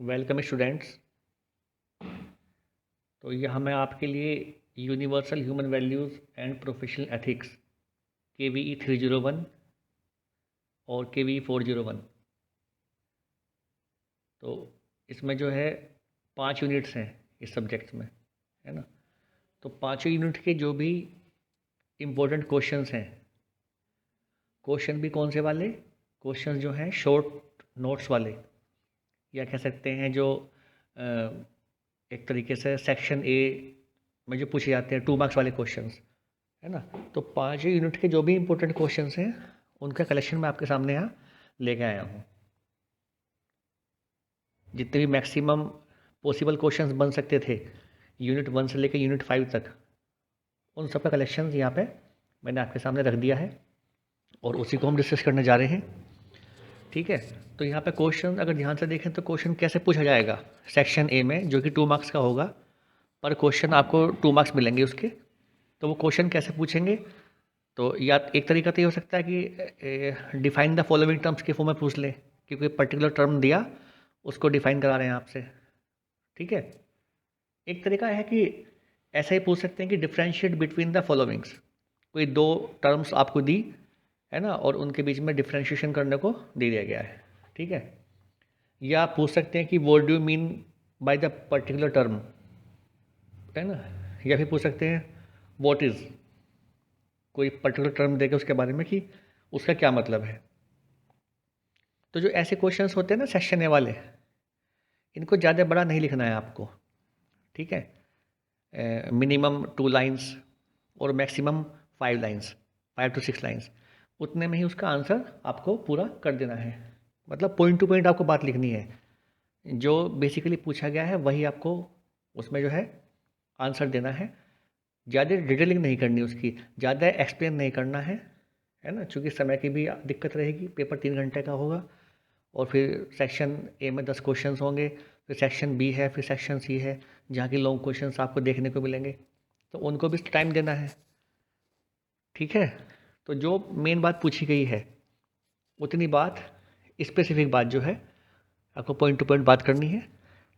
Welcome students. तो यहाँ मैं आपके लिए universal human values and professional ethics KVE 301 और KVE 401। तो इसमें जो है 5 यूनिट्स हैं इस सब्जेक्ट्स में, है ना। तो पाँचों यूनिट के जो भी इम्पोर्टेंट क्वेश्चंस हैं, क्वेश्चन भी कौन से वाले क्वेश्चंस जो हैं, शॉर्ट नोट्स वाले, या कह सकते हैं जो अ, एक तरीके से सेक्शन ए में जो पूछे जाते हैं 2 मार्क्स वाले क्वेश्चंस, है ना। तो 5 यूनिट के जो भी इम्पोर्टेंट क्वेश्चंस हैं उनका कलेक्शन मैं आपके सामने यहाँ लेके आया हूँ। जितने भी मैक्सिमम पॉसिबल क्वेश्चंस बन सकते थे यूनिट 1 से लेकर यूनिट 5 तक, उन सब का कलेक्शन यहाँ पे मैंने आपके सामने रख दिया है और उसी को हम डिस्कस करने जा रहे हैं। ठीक है। तो यहाँ पे क्वेश्चन अगर ध्यान से देखें तो क्वेश्चन कैसे पूछा जाएगा सेक्शन ए में, जो कि 2 मार्क्स का होगा, पर क्वेश्चन आपको 2 मार्क्स मिलेंगे उसके। तो वो क्वेश्चन कैसे पूछेंगे, तो या एक तरीका तो ये हो सकता है कि डिफाइन द फॉलोइंग टर्म्स के फॉर्म में पूछ लें कि कोई पर्टिकुलर टर्म दिया उसको डिफाइन करा रहे हैं आपसे। ठीक है। एक तरीका है कि ऐसा ही पूछ सकते हैं कि डिफरेंशिएट बिटवीन द फॉलोइंग्स, कोई 2 टर्म्स आपको दी, है ना, और उनके बीच में डिफरेंशिएशन करने को दे दिया गया है। ठीक है। या आप पूछ सकते हैं कि what do you mean by the particular term, है ना। या फिर पूछ सकते हैं व्हाट इज़, कोई पर्टिकुलर टर्म देके उसके बारे में कि उसका क्या मतलब है। तो जो ऐसे क्वेश्चंस होते हैं ना सेक्शन ए वाले, इनको ज़्यादा बड़ा नहीं लिखना है आपको। ठीक है। मिनिमम 2 लाइन्स और मैक्सिमम 5 लाइन्स, 5 to 6 लाइन्स, उतने में ही उसका आंसर आपको पूरा कर देना है। मतलब पॉइंट टू पॉइंट आपको बात लिखनी है, जो बेसिकली पूछा गया है वही आपको उसमें जो है आंसर देना है। ज़्यादा डिटेलिंग नहीं करनी उसकी, ज़्यादा एक्सप्लेन नहीं करना है ना, चूँकि समय की भी दिक्कत रहेगी। पेपर 3 घंटे का होगा और फिर सेक्शन ए में 10 क्वेश्चंस होंगे, फिर सेक्शन बी है, फिर सेक्शन सी है जहाँ की लॉन्ग क्वेश्चंस आपको देखने को मिलेंगे, तो उनको भी टाइम देना है। ठीक है। तो जो मेन बात पूछी गई है उतनी बात, स्पेसिफिक बात जो है आपको पॉइंट टू पॉइंट बात करनी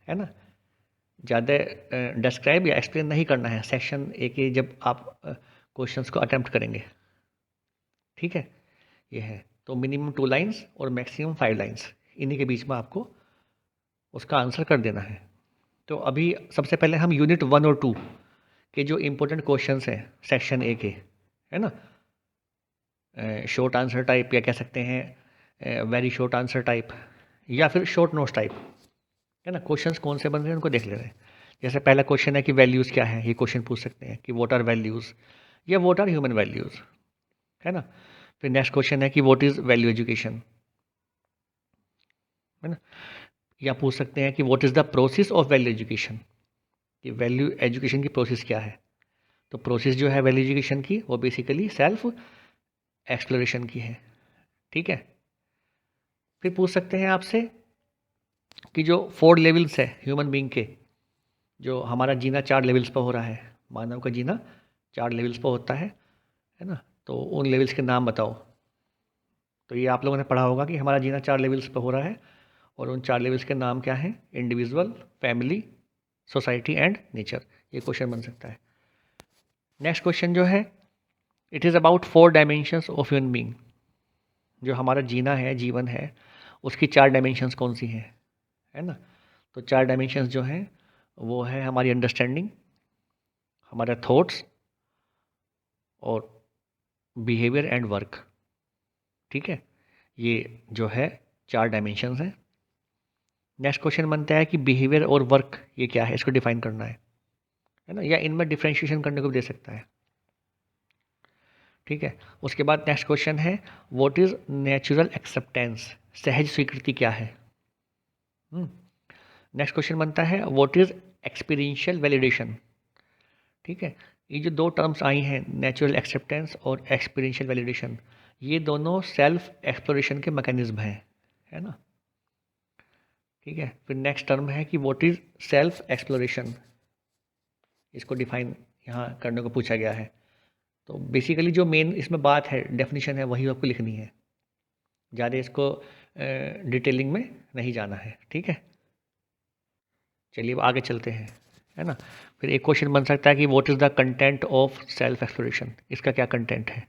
है ना। ज़्यादा डिस्क्राइब या एक्सप्लेन नहीं करना है सेक्शन ए के जब आप क्वेश्चंस को अटेम्प्ट करेंगे। ठीक है। ये है तो मिनिमम 2 लाइन्स और मैक्सिमम 5 लाइन्स, इन्हीं के बीच में आपको उसका आंसर कर देना है। तो अभी सबसे पहले हम यूनिट 1 और 2 के जो इम्पोर्टेंट क्वेश्चंस हैं सेक्शन ए के, है ना, शॉर्ट आंसर टाइप, या कह सकते हैं वेरी शॉर्ट आंसर टाइप, या फिर शॉर्ट नोट्स टाइप, है ना। क्वेश्चंस कौन से बन रहे हैं उनको देख ले रहे हैं। जैसे पहला क्वेश्चन है कि वैल्यूज़ क्या है, ये क्वेश्चन पूछ सकते हैं कि व्हाट आर वैल्यूज़, या व्हाट आर ह्यूमन वैल्यूज़, है ना। फिर नेक्स्ट क्वेश्चन है कि व्हाट इज़ वैल्यू एजुकेशन, है ना। या पूछ सकते हैं कि what is the process of value education, कि वैल्यू एजुकेशन की प्रोसेस क्या है। तो प्रोसेस जो है वैल्यू एजुकेशन की वो बेसिकली सेल्फ एक्सप्लोरेशन की है। ठीक है। फिर पूछ सकते हैं आपसे कि जो 4 लेवल्स है ह्यूमन बीइंग के, जो हमारा जीना 4 लेवल्स पर हो रहा है, मानव का जीना 4 लेवल्स पर होता है ना। तो उन लेवल्स के नाम बताओ। तो ये आप लोगों ने पढ़ा होगा कि हमारा जीना 4 लेवल्स पर हो रहा है, और उन 4 लेवल्स के नाम क्या हैं, individual, family, society and nature. ये क्वेश्चन बन सकता है। नेक्स्ट क्वेश्चन जो है, it is about 4 dimensions of human being, जो हमारा जीना है, जीवन है, उसकी 4 डायमेंशंस कौन सी हैं, है ना। तो 4 डायमेंशंस जो हैं वो है हमारी अंडरस्टैंडिंग, हमारे थॉट्स, और बिहेवियर एंड वर्क। ठीक है। ये जो है 4 डायमेंशंस हैं। नेक्स्ट क्वेश्चन बनता है कि बिहेवियर और वर्क ये क्या है, इसको डिफाइन करना है ना, या इनमें डिफ्रेंशिएशन करने को भी दे सकता है। ठीक है। उसके बाद नेक्स्ट क्वेश्चन है व्हाट इज़ नेचुरल एक्सेप्टेंस, सहज स्वीकृति क्या है। नेक्स्ट क्वेश्चन बनता है व्हाट इज़ एक्सपीरियंशियल वैलिडेशन। ठीक है। ये जो 2 टर्म्स आई हैं, नेचुरल एक्सेप्टेंस और एक्सपीरियंशियल वैलिडेशन, ये दोनों सेल्फ एक्सप्लोरेशन के मैकेनिज्म हैं, है ना। ठीक है। फिर नेक्स्ट टर्म है कि व्हाट इज़ सेल्फ एक्सप्लोरेशन, इसको डिफाइन यहाँ करने को पूछा गया है। तो बेसिकली जो मेन इसमें बात है, डेफिनेशन है, वही आपको लिखनी है, ज़्यादा इसको डिटेलिंग में नहीं जाना है। ठीक है। चलिए अब आगे चलते हैं, है ना। फिर एक क्वेश्चन बन सकता है कि what is the content of self exploration, इसका क्या कंटेंट है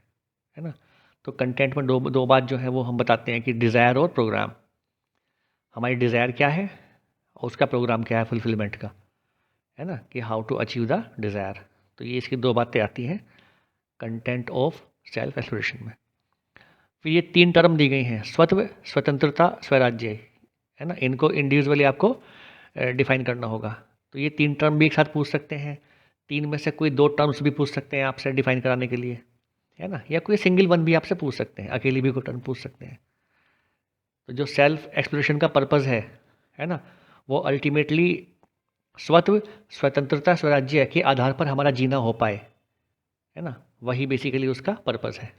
ना। तो कंटेंट में दो बात जो है वो हम बताते हैं कि डिज़ायर और प्रोग्राम। हमारी डिज़ायर क्या है और उसका प्रोग्राम क्या है फुलफिलमेंट का, है ना, कि how to achieve the desire. तो ये इसकी दो बातें आती हैं कंटेंट ऑफ सेल्फ एक्सप्लोरेशन में। फिर ये 3 टर्म दी गई हैं, स्वत्व, स्वतंत्रता, स्वराज्य, है ना। इनको इंडिविजुअली आपको डिफाइन करना होगा। तो ये 3 टर्म भी एक साथ पूछ सकते हैं, 3 में से कोई 2 टर्म्स भी पूछ सकते हैं आपसे डिफाइन कराने के लिए, है ना, या कोई सिंगल वन भी आपसे पूछ सकते हैं, अकेली भी कोई टर्म पूछ सकते हैं। तो जो सेल्फ एक्सप्लोरेशन का पर्पज़ है ना, वो अल्टीमेटली स्वत्व, स्वतंत्रता, स्वराज्य के आधार पर हमारा जीना हो पाए, है ना, वही बेसिकली उसका पर्पज़ है।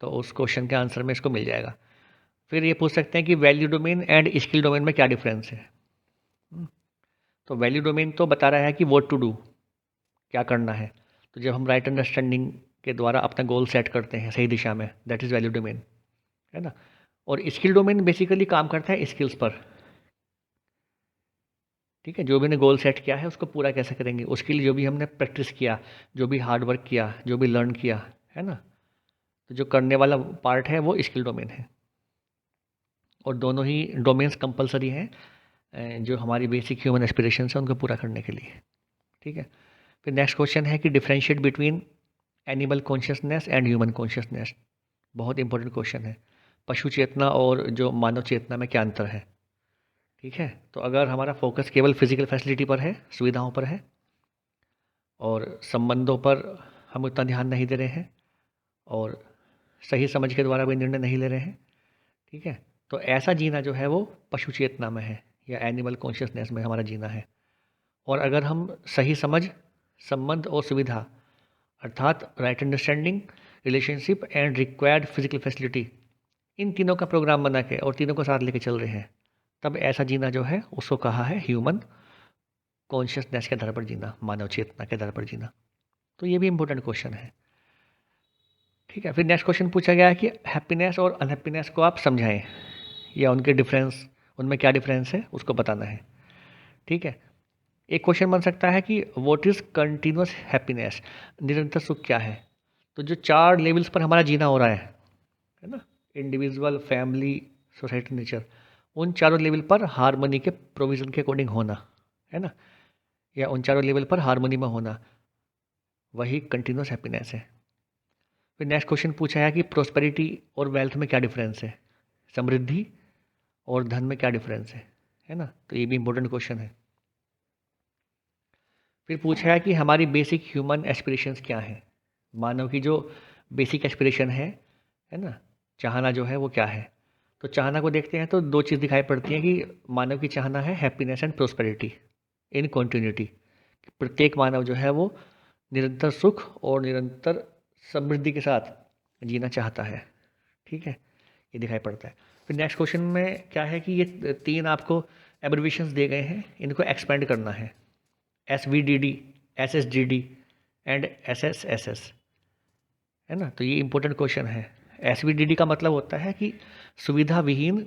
तो उस क्वेश्चन के आंसर में इसको मिल जाएगा। फिर ये पूछ सकते हैं कि value domain and skill domain में क्या डिफरेंस है। तो वैल्यू डोमेन तो बता रहा है कि व्हाट टू डू, क्या करना है। तो जब हम राइट अंडरस्टैंडिंग के द्वारा अपना गोल सेट करते हैं सही दिशा में, दैट इज़ वैल्यू डोमेन, है ना। और स्किल डोमेन बेसिकली काम करता है स्किल्स पर, ठीक है। जो भी हमने गोल सेट किया है उसको पूरा कैसे करेंगे, उसके लिए जो भी हमने प्रैक्टिस किया, जो भी हार्ड वर्क किया, जो भी लर्न किया, है ना। तो जो करने वाला पार्ट है वो स्किल डोमेन है। और दोनों ही डोमेन्स कंपलसरी हैं जो हमारी बेसिक ह्यूमन एस्पिरेशंस है उनको पूरा करने के लिए, ठीक है। फिर नेक्स्ट क्वेश्चन है कि differentiate between animal consciousness and human consciousness. बहुत इंपॉर्टेंट क्वेश्चन है। पशु चेतना और जो मानव चेतना में क्या अंतर है, ठीक है। तो अगर हमारा फोकस केवल फिजिकल फैसिलिटी पर है, सुविधाओं पर है, और संबंधों पर हम उतना ध्यान नहीं दे रहे हैं, और सही समझ के द्वारा भी निर्णय नहीं ले रहे हैं, ठीक है, तो ऐसा जीना जो है वो पशु चेतना में है या एनिमल कॉन्शियसनेस में हमारा जीना है। और अगर हम सही समझ, संबंध और सुविधा, अर्थात right understanding, relationship and required physical facility, इन तीनों का प्रोग्राम बना के और तीनों को साथ लेके चल रहे हैं, तब ऐसा जीना जो है उसको कहा है ह्यूमन कॉन्शियसनेस के आधार पर जीना, मानव चेतना के आधार पर जीना। तो ये भी इंपॉर्टेंट क्वेश्चन है, ठीक है। फिर नेक्स्ट क्वेश्चन पूछा गया है कि हैप्पीनेस और अनहैप्पीनेस को आप समझाएं या उनके डिफरेंस, उनमें क्या डिफरेंस है उसको बताना है, ठीक है। एक क्वेश्चन बन सकता है कि व्हाट इज़ कंटिन्यूअस हैप्पीनेस, निरंतर सुख क्या है। तो जो 4 लेवल्स पर हमारा जीना हो रहा है ना, इंडिविजुअल, फैमिली, सोसाइटी, नेचर, उन चारों लेवल पर हारमोनी के प्रोविज़न के अकॉर्डिंग होना, है ना, या उन चारों लेवल पर हारमोनी में होना, वही कंटिन्यूअस हैप्पीनेस है। फिर नेक्स्ट क्वेश्चन पूछा है कि प्रोस्पेरिटी और वेल्थ में क्या डिफरेंस है, समृद्धि और धन में क्या डिफरेंस है ना। तो ये भी इंपॉर्टेंट क्वेश्चन है। फिर पूछा है कि हमारी बेसिक ह्यूमन एस्पिरेशंस क्या हैं, मानव की जो बेसिक एस्पिरेशन है ना, चाहना जो है वो क्या है। तो चाहना को देखते हैं तो 2 चीज़ दिखाई पड़ती हैं कि मानव की चाहना है happiness and prosperity in continuity. प्रत्येक मानव जो है वो निरंतर सुख और निरंतर समृद्धि के साथ जीना चाहता है, ठीक है, ये दिखाई पड़ता है। फिर नेक्स्ट क्वेश्चन में क्या है कि ये 3 आपको एब्रिविएशंस दिए गए हैं, इनको एक्सपेंड करना है, SVDD, SSDD एंड SSSS, है ना। तो ये इंपॉर्टेंट क्वेश्चन है। SVDD का मतलब होता है कि सुविधा विहीन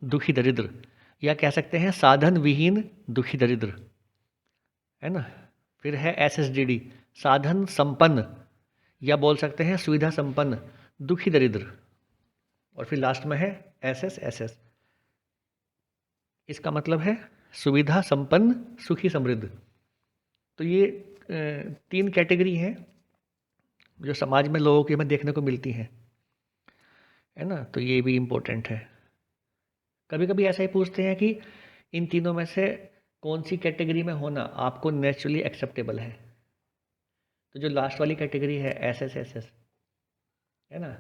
दुखी दरिद्र, या कह सकते हैं साधन विहीन दुखी दरिद्र, है ना। फिर है SSDD, साधन संपन्न, या बोल सकते हैं सुविधा संपन्न दुखी दरिद्र। और फिर लास्ट में है SSSS, इसका मतलब है सुविधा संपन्न सुखी समृद्ध। तो ये 3 कैटेगरी हैं जो समाज में लोगों की हमें देखने को मिलती हैं, है ना। तो ये भी इम्पोर्टेंट है। कभी कभी ऐसा ही पूछते हैं कि इन तीनों में से कौन सी कैटेगरी में होना आपको नेचुरली एक्सेप्टेबल है। तो जो लास्ट वाली कैटेगरी है SSSS, है ना,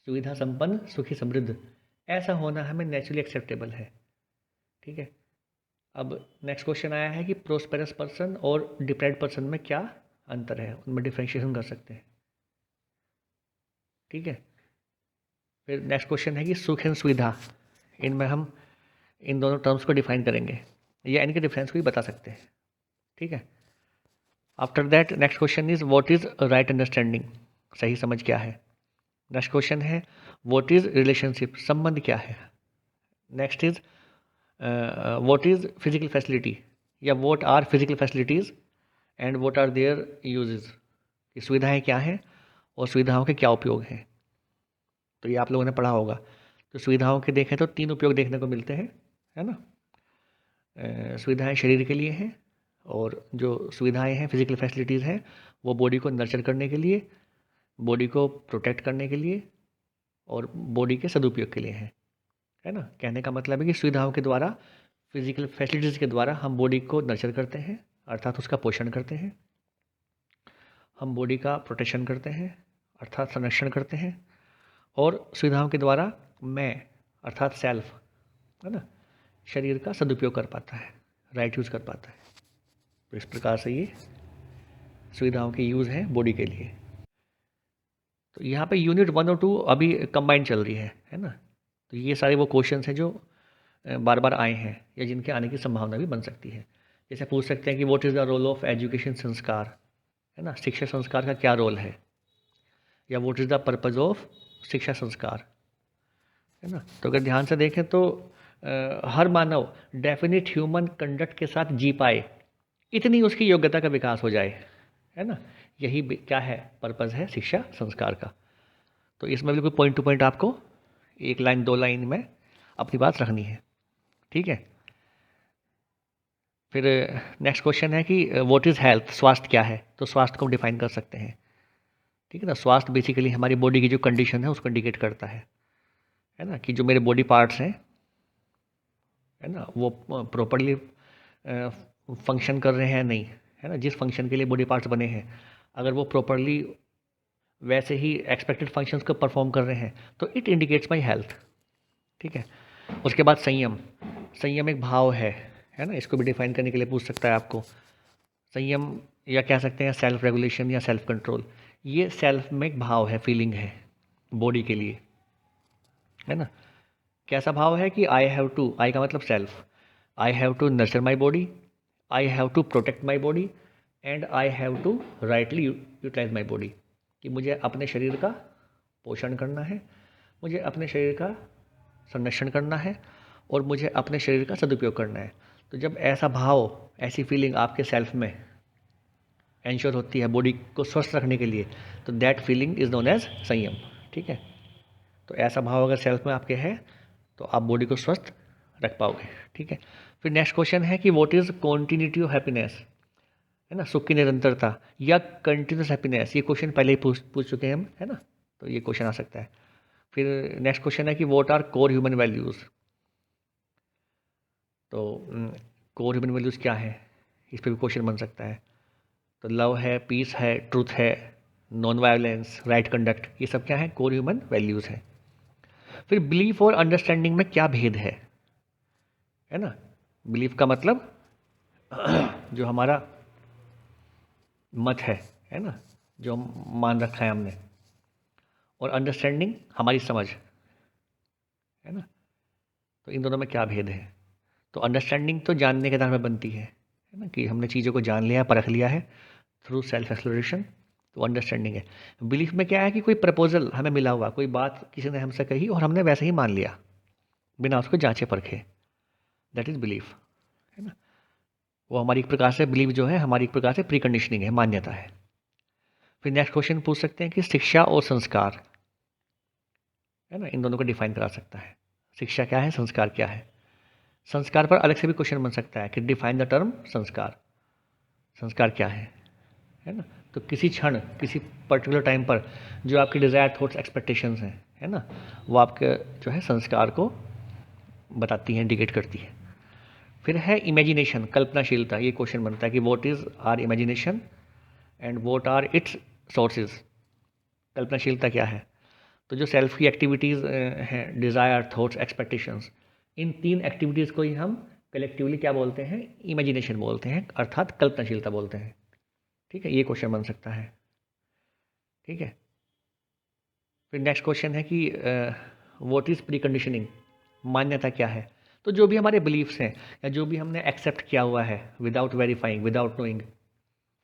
सुविधा संपन्न सुखी समृद्ध, ऐसा होना हमें नेचुरली एक्सेप्टेबल है, ठीक है। अब नेक्स्ट क्वेश्चन आया है कि प्रोस्पेरस पर्सन और डिप्राइव्ड पर्सन में क्या अंतर है, उनमें डिफ्रेंशिएशन कर सकते हैं, ठीक है। फिर नेक्स्ट क्वेश्चन है कि सुख एंड सुविधा, इनमें हम इन दोनों टर्म्स को डिफाइन करेंगे या इनके डिफरेंस को भी बता सकते हैं, ठीक है। After that next question is what is right understanding, सही समझ क्या है। नेक्स्ट क्वेश्चन है व्हाट इज रिलेशनशिप, संबंध क्या है। Next is what is physical facility, या what are physical facilities and what are their uses, कि सुविधाएं क्या हैं और सुविधाओं के क्या उपयोग हैं। तो ये आप लोगों ने पढ़ा होगा। तो सुविधाओं के देखें तो 3 उपयोग देखने को मिलते हैं, है ना। सुविधाएं शरीर के लिए हैं, और जो सुविधाएं हैं फिजिकल फैसिलिटीज़ हैं वो बॉडी को नर्चर करने के लिए, बॉडी को प्रोटेक्ट करने के लिए और बॉडी के सदुपयोग के लिए है ना। कहने का मतलब है कि सुविधाओं के द्वारा, फिजिकल फैसिलिटीज़ के द्वारा हम बॉडी को नर्चर करते हैं, अर्थात उसका पोषण करते हैं। हम बॉडी का प्रोटेक्शन करते हैं, अर्थात संरक्षण करते हैं। और सुविधाओं के द्वारा मैं, अर्थात सेल्फ, है ना, शरीर का सदुपयोग कर पाता है, राइट यूज़ कर पाता है। तो इस प्रकार से ये सुविधाओं के यूज़ हैं बॉडी के लिए। तो यहाँ पे यूनिट 1 और 2 अभी कंबाइंड चल रही है ना। तो ये सारे वो क्वेश्चंस हैं जो बार बार आए हैं या जिनके आने की संभावना भी बन सकती है। जैसे पूछ सकते हैं कि what is the role of education, संस्कार, है ना, शिक्षा संस्कार का क्या रोल है, या what is the purpose of शिक्षा संस्कार, है ना। तो अगर ध्यान से देखें तो हर मानव डेफिनिट ह्यूमन कंडक्ट के साथ जी पाए, इतनी उसकी योग्यता का विकास हो जाए, है ना। यही क्या है, पर्पज़ है शिक्षा संस्कार का। तो इसमें बिल्कुल पॉइंट टू पॉइंट आपको 1 लाइन 2 लाइन में अपनी बात रखनी है, ठीक है। फिर नेक्स्ट क्वेश्चन है कि व्हाट इज़ हेल्थ, स्वास्थ्य क्या है। तो स्वास्थ्य को हम डिफाइन कर सकते हैं, ठीक है ना। स्वास्थ्य बेसिकली हमारी बॉडी की जो कंडीशन है उसको इंडिकेट करता है ना, कि जो मेरे बॉडी पार्ट्स हैं, है ना, वो प्रॉपरली फंक्शन कर रहे हैं नहीं, है ना। जिस फंक्शन के लिए बॉडी पार्ट्स बने हैं, अगर वो प्रॉपरली वैसे ही एक्सपेक्टेड फंक्शंस को परफॉर्म कर रहे हैं तो इट इंडिकेट्स माई हेल्थ, ठीक है। उसके बाद संयम, संयम एक भाव है ना। इसको भी डिफाइन करने के लिए पूछ सकता है आपको। संयम या कह सकते हैं सेल्फ रेगुलेशन या सेल्फ कंट्रोल, ये सेल्फ में एक भाव है, फीलिंग है बॉडी के लिए, है ना। कैसा भाव है कि आई हैव टू, आई का मतलब self, I have to nurture my body, I have to protect my body and I have to rightly utilise my body, कि मुझे अपने शरीर का पोषण करना है, मुझे अपने शरीर का संरक्षण करना है और मुझे अपने शरीर का सदुपयोग करना है। तो जब ऐसा भाव, ऐसी फीलिंग आपके सेल्फ में एंश्योर होती है बॉडी को स्वस्थ रखने के लिए, तो that feeling is known as sanyam, ठीक है। तो ऐसा भाव अगर सेल्फ में आपके है तो आप बॉडी को स्वस्थ रख पाओगे, ठीक है। फिर नेक्स्ट क्वेश्चन है कि what is continuity of happiness, है ना, सुख की निरंतरता या कंटिन्यूस हैप्पीनेस। ये क्वेश्चन पहले ही पूछ चुके हैं हम, है ना। तो ये क्वेश्चन आ सकता है। फिर नेक्स्ट क्वेश्चन है कि what are core human values. तो कोर ह्यूमन वैल्यूज़ क्या है, इस पर भी क्वेश्चन बन सकता है। तो लव है, पीस है, ट्रूथ है, नॉन वायलेंस, राइट कंडक्ट, ये सब क्या है, कोर ह्यूमन वैल्यूज़ हैं। फिर बिलीफ और अंडरस्टैंडिंग में क्या भेद है ना। बिलीफ का मतलब जो हमारा मत है ना, जो हम मान रखा है हमने, और अंडरस्टैंडिंग हमारी समझ, है ना। तो इन दोनों में क्या भेद है। तो अंडरस्टैंडिंग तो जानने के आधार में बनती है ना, कि हमने चीज़ों को जान लिया है, परख लिया है थ्रू सेल्फ एक्सप्लोरेशन, तो अंडरस्टैंडिंग है। बिलीफ में क्या है कि कोई प्रपोजल हमें मिला हुआ, कोई बात किसी ने हमसे कही और हमने वैसे ही मान लिया बिना उसको जांचे परखे, दैट इज़ बिलीफ, है ना। वो हमारी एक प्रकार से, बिलीफ जो है हमारी एक प्रकार से प्री कंडीशनिंग है, मान्यता है। फिर नेक्स्ट क्वेश्चन पूछ सकते हैं कि शिक्षा और संस्कार, है ना, इन दोनों को डिफाइन करा सकता है। शिक्षा क्या है, संस्कार क्या है। संस्कार पर अलग से भी क्वेश्चन बन सकता है कि डिफाइन द टर्म संस्कार, संस्कार क्या है ना। तो किसी क्षण, किसी पर्टिकुलर टाइम पर जो आपकी डिज़ायर, थॉट्स, एक्सपेक्टेशंस हैं, है ना, वो आपके जो है संस्कार को बताती हैं, इंडिकेट करती है। फिर है इमेजिनेशन, कल्पनाशीलता। ये क्वेश्चन बनता है कि what is are imagination and what are its sources. कल्पनाशीलता क्या है। तो जो सेल्फ की एक्टिविटीज़ हैं, डिज़ायर, थॉट्स, एक्सपेक्टेशंस, इन 3 एक्टिविटीज़ को ही हम कलेक्टिवली क्या बोलते हैं, इमेजिनेशन बोलते हैं, अर्थात कल्पनाशीलता बोलते हैं, ठीक है। ये क्वेश्चन बन सकता है, ठीक है। फिर नेक्स्ट क्वेश्चन है कि व्हाट इज़ प्री कंडीशनिंग, मान्यता क्या है। तो जो भी हमारे बिलीफ्स हैं या जो भी हमने एक्सेप्ट किया हुआ है विदाउट वेरीफाइंग, विदाउट नोइंग,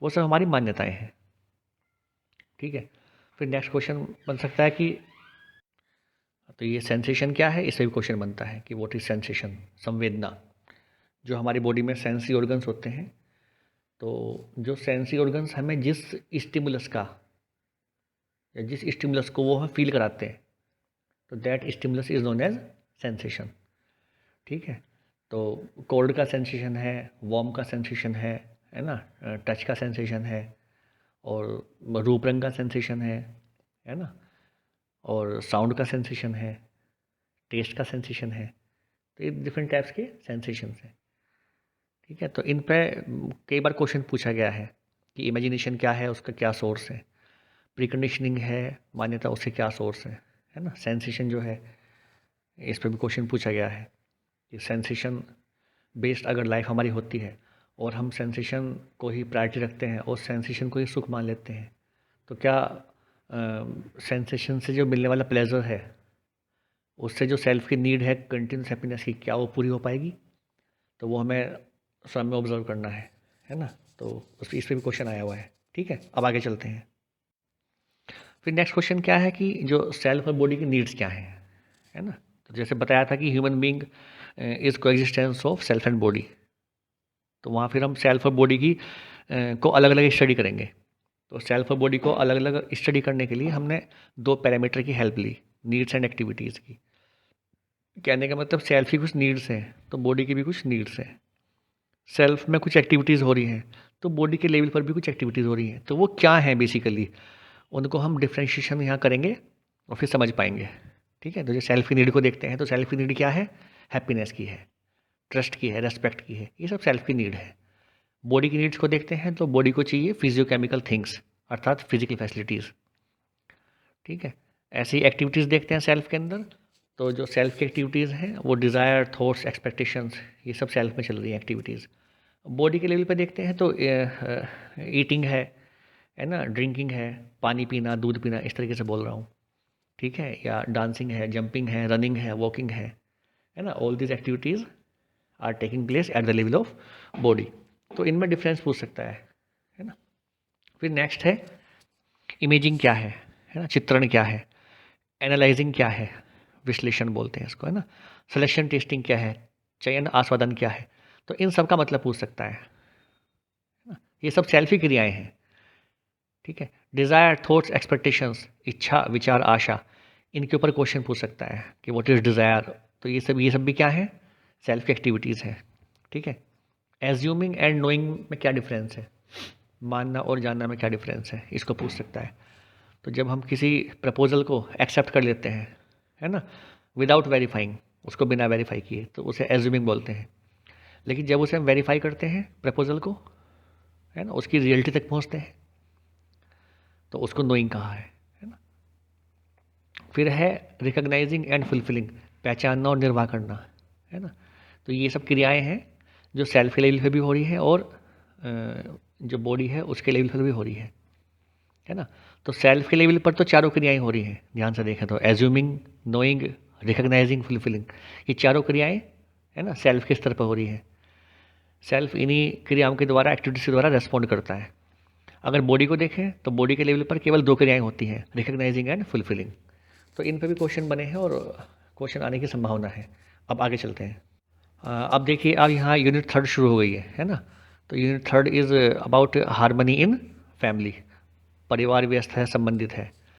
वो सब हमारी मान्यताएं हैं, ठीक है। फिर नेक्स्ट क्वेश्चन बन सकता है कि तो ये सेंसेशन क्या है, इससे भी क्वेश्चन बनता है कि व्हाट इज सेंसेशन, संवेदना। जो हमारी बॉडी में सेंसरी ऑर्गन्स होते हैं, तो जो सेंसरी ऑर्गन्स हमें जिस स्टिमुलस का या जिस स्टिमुलस को वो हमें फील कराते हैं, तो that stimulus is known as sensation. ठीक है, तो कोल्ड का सेंसेशन है, वार्म का सेंसेशन है ना, टच का सेंसेशन है, और रूप रंग का सेंसेशन है ना, और साउंड का सेंसेशन है, टेस्ट का सेंसेशन है। तो ये डिफरेंट टाइप्स के सेंसेशंस हैं। ठीक है, तो इन पे कई बार क्वेश्चन पूछा गया है कि इमेजिनेशन क्या है, उसका क्या सोर्स है, प्रीकंडीशनिंग है मान्यता, उससे क्या सोर्स है ना, सेंसेशन जो है इस पे भी क्वेश्चन पूछा गया है कि सेंसेशन बेस्ड अगर लाइफ हमारी होती है और हम सेंसेशन को ही प्रायोरिटी रखते हैं और सेंसेशन को ही सुख मान लेते हैं, तो क्या सेंसेशन से जो मिलने वाला प्लेजर है उससे जो सेल्फ की नीड है कंटिन्यूस हैप्पीनेस की, क्या वो पूरी हो पाएगी? तो वो हमें स्वयं में ऑब्जर्व करना है ना। तो उस इस पर भी क्वेश्चन आया हुआ है। ठीक है, अब आगे चलते हैं। फिर नेक्स्ट क्वेश्चन क्या है कि जो सेल्फ और बॉडी की नीड्स क्या हैं, है ना। तो जैसे बताया था कि ह्यूमन बीइंग इज को existence of self and body, तो वहाँ फिर हम सेल्फ और बॉडी की को अलग अलग स्टडी करेंगे। तो सेल्फ और बॉडी को अलग अलग स्टडी करने के लिए हमने दो पैरामीटर की हेल्प ली, नीड्स एंड एक्टिविटीज़ की। कहने का मतलब सेल्फ की कुछ नीड्स हैं तो बॉडी की भी कुछ नीड्स हैं। सेल्फ में कुछ एक्टिविटीज़ हो रही हैं तो बॉडी के लेवल पर भी कुछ एक्टिविटीज़ हो रही हैं, तो वो क्या हैं बेसिकली, उनको हम डिफ्रेंशिएशन यहाँ करेंगे और फिर समझ पाएंगे। ठीक है, तो जो सेल्फ की नीड को देखते हैं तो सेल्फ की नीड क्या है, हैप्पीनेस की है, ट्रस्ट की है, रेस्पेक्ट की है, ये सब सेल्फ की नीड है। बॉडी की नीड्स को देखते हैं तो बॉडी को चाहिए फिजियोकेमिकल थिंग्स, अर्थात फिजिकल फैसिलिटीज़। ठीक है, ऐसी एक्टिविटीज़ देखते हैं सेल्फ के अंदर, तो जो सेल्फ की एक्टिविटीज़ हैं वो डिज़ायर, थॉट्स, एक्सपेक्टेशंस, ये सब सेल्फ में चल रही हैं एक्टिविटीज़। बॉडी के लेवल पे देखते हैं तो ईटिंग है ना, ड्रिंकिंग है, पानी पीना, दूध पीना, इस तरीके से बोल रहा हूँ। ठीक है, या डांसिंग है, जंपिंग है, रनिंग है, वॉकिंग है ना, all this activities are taking place at the level of body. तो इनमें डिफरेंस पूछ सकता है ना। फिर नेक्स्ट है इमेजिंग क्या है ना, चित्रण क्या है, एनालाइजिंग क्या है, विश्लेषण बोलते हैं इसको, है ना, सिलेक्शन टेस्टिंग क्या है, चयन आस्वादन क्या है। तो इन सब का मतलब पूछ सकता है ना? ये सब सेल्फी क्रियाएं हैं। ठीक है, डिज़ायर, थॉट्स, एक्सपेक्टेशंस, इच्छा, विचार, आशा, इनके ऊपर क्वेश्चन पूछ सकता है कि व्हाट इज़ डिज़ायर। तो ये सब भी क्या है, सेल्फ एक्टिविटीज़ है। ठीक है, एज्यूमिंग एंड नोइंग में क्या डिफरेंस है, मानना और जानना में क्या डिफरेंस है, इसको पूछ सकता है। तो जब हम किसी प्रपोजल को एक्सेप्ट कर लेते हैं, है ना, विदाउट वेरीफाइंग, उसको बिना वेरीफाई किए, तो उसे एज्यूमिंग बोलते हैं। लेकिन जब उसे हम वेरीफाई करते हैं प्रपोजल को, है ना, उसकी रियलिटी तक पहुंचते हैं, तो उसको नोइंग कहा है ना। फिर है रिकग्नाइजिंग एंड फुलफिलिंग, पहचानना और निर्वाह करना, है ना। तो ये सब क्रियाएं हैं जो सेल्फ के लेवल पे भी हो रही है और जो बॉडी है उसके लेवल पर भी हो रही है ना। तो सेल्फ के लेवल पर तो चारों क्रियाएं हो रही हैं, ध्यान से देखें तो एज्यूमिंग, नोइंग, रिकग्नाइजिंग, फुलफिलिंग, ये चारों क्रियाएं, है ना, सेल्फ के स्तर पर हो रही हैं। सेल्फ इन्हीं क्रियाओं के द्वारा, एक्टिविटीज के द्वारा रेस्पॉन्ड करता है। अगर बॉडी को देखें तो बॉडी के लेवल पर केवल दो क्रियाएं होती हैं, रिकग्नाइजिंग एंड फुलफिलिंग। तो इन पर भी क्वेश्चन बने हैं और क्वेश्चन आने की संभावना है। अब आगे चलते हैं। अब देखिए, अब यहाँ यूनिट थर्ड शुरू हो गई है ना। तो unit third is about harmony in family, परिवार व्यवस्था है, संबंधित है।